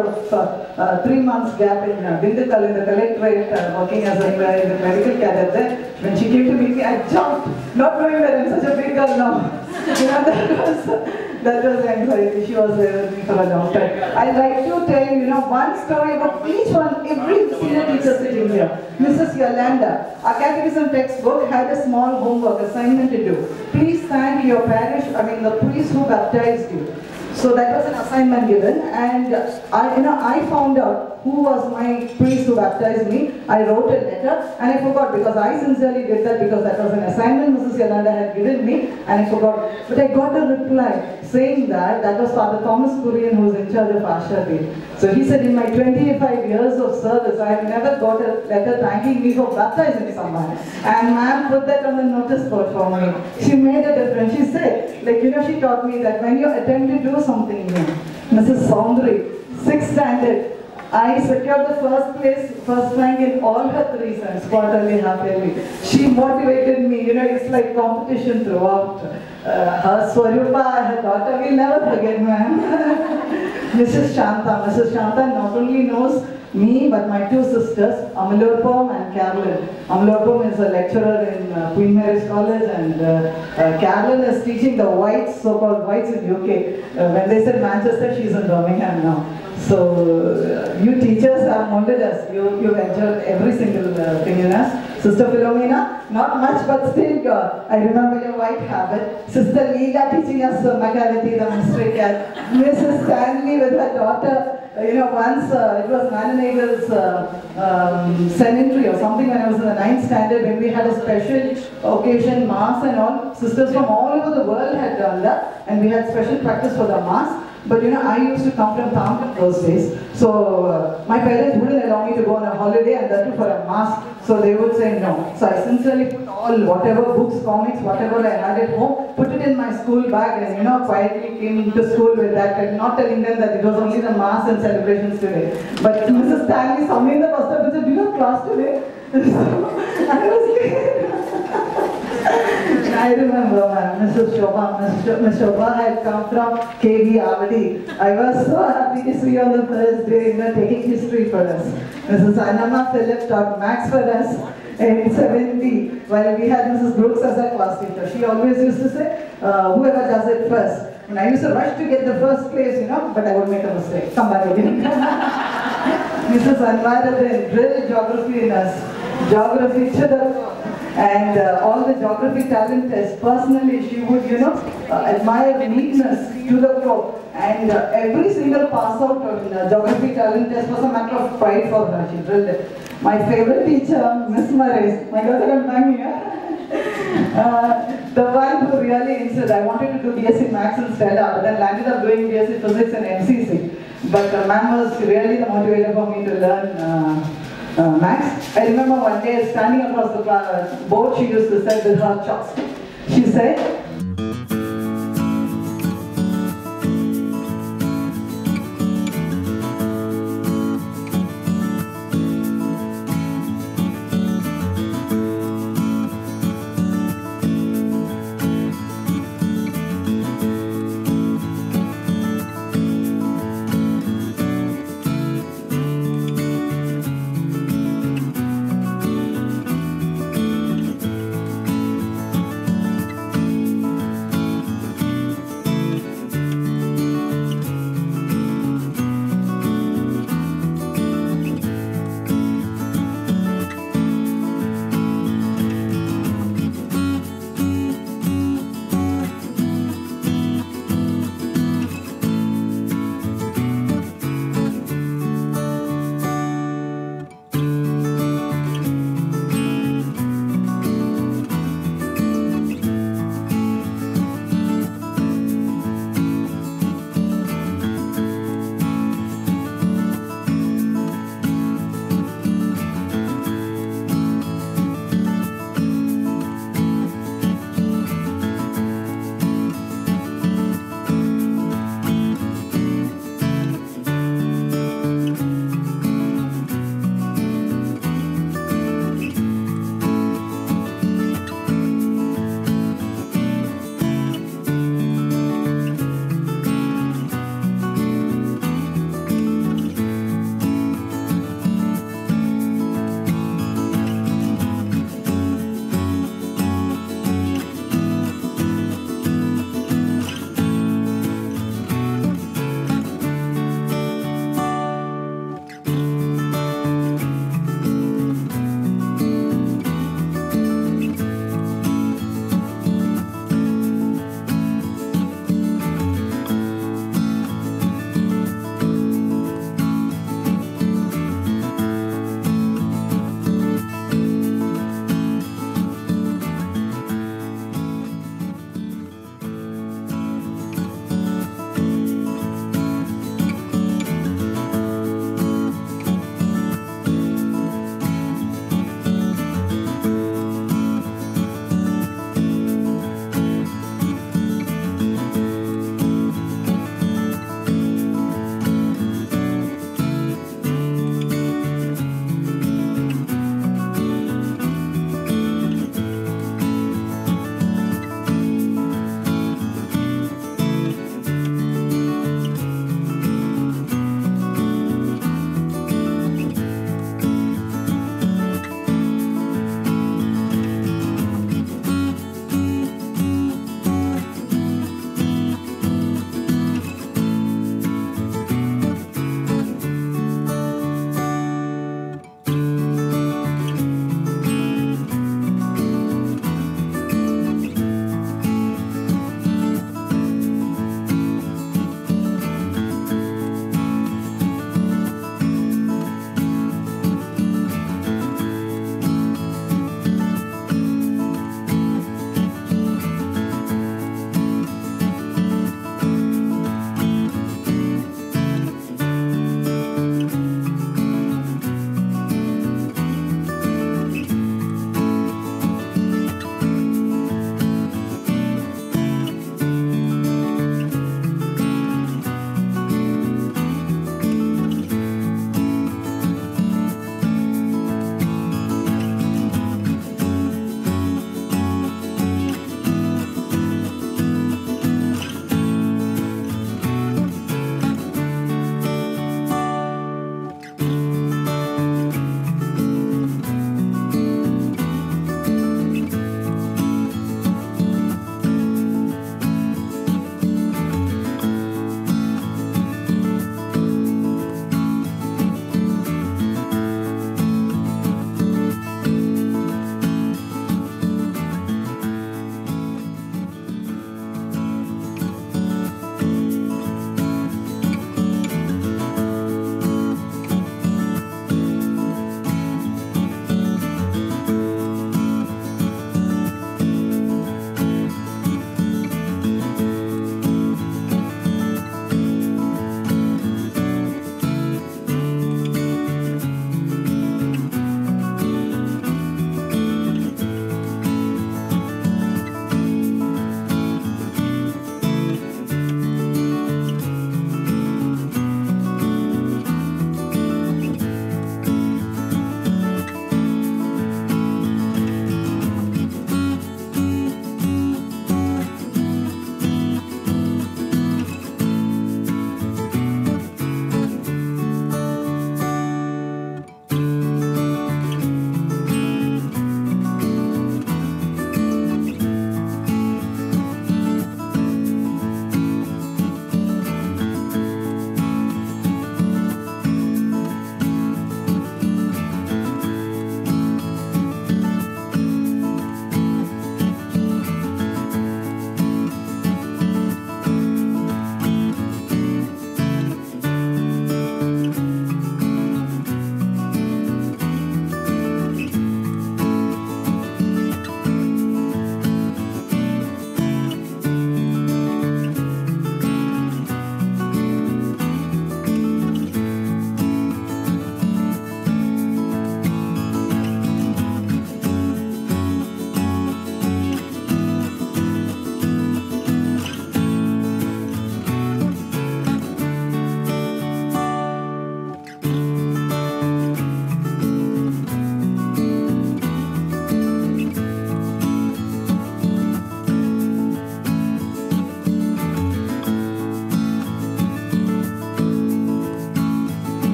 a 3 months gap in Dindukal in the collectorate, working as a medical cadet there, when she came to meet me, I jumped, not knowing that I'm such a big girl now. You know, that was anxiety. She was there with me for a long time. I'd like to tell you, one story about each one, every senior teacher sitting here. Mrs. Yolanda, our catechism textbook had a small homework assignment to do. Please thank your parish, the priest who baptized you. So that was an assignment given, and I found out who was my priest who baptized me. I wrote a letter and I forgot, because I sincerely did that because that was an assignment Mrs. Yolanda had given me, and I forgot. But I got a reply saying that was Father Thomas Kurian, who was in charge of Asha Day. So he said, in my 25 years of service, I have never got a letter thanking me for baptizing someone. And ma'am put that on the notice board for me. She made a difference. She said, she taught me that when you attempt to do something new, Mrs. Saundry, 6th standard, I secured the first rank in all her 3 sons, quarterly, half-yearly. She motivated me, it's like competition throughout. Her Swarupa, her daughter, we'll never forget, ma'am. Mrs. Shanta not only knows me, but my 2 sisters, Amalurpom and Carolyn. Amalurpom is a lecturer in Queen Mary's College, and Carolyn is teaching the whites, so-called whites in UK. When they said Manchester, she's in Birmingham now. So, you teachers have molded us. You've enjoyed every single thing in us. Sister Philomena, not much, but still, I remember your white habit. Sister Leela teaching us Macavity, the mystery cat. Mrs. Stanley with her daughter. Once it was Mananagal's centenary or something when I was in the 9th standard, when we had a special occasion, mass and all. Sisters from all over the world had done that, and we had special practice for the mass. But I used to come from town those days, so my parents wouldn't allow me to go on a holiday, and that too for a mass, so they would say no. So I sincerely put all, whatever books, comics, whatever I had at home, put it in my school bag, and quietly came to school with that, and not telling them that it was only the mass and celebrations today. But Mrs. Stanley saw me in the bus stop and said, "Do you have class today?" I was I remember, Mrs. Shobha had come from KV Avadi. I was so happy to see on the first day, taking history for us. Mrs. Anama Philip taught maths for us in 7B, while we had Mrs. Brooks as our class teacher. She always used to say, whoever does it first. And I used to rush to get the first place, but I would make a mistake. Come back again. Mrs. Anwaruddin drilled geography in us. Geography to the and all the geography talent tests. Personally, she would, admire neatness to the core. And every single pass out on geography talent test was a matter of pride for her. She drilled it. My favorite teacher, Miss Marais, my daughter can bang here. The one who really insisted. I wanted to do BSc Maths in Stella, but then landed up doing BSc Physics and MCC. But ma'am was really the motivator for me to learn Maths. I remember one day standing across the board, she used to say with her chopstick. She said,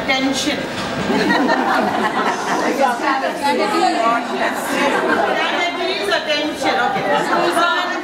attention. God bless you. Attention. Okay.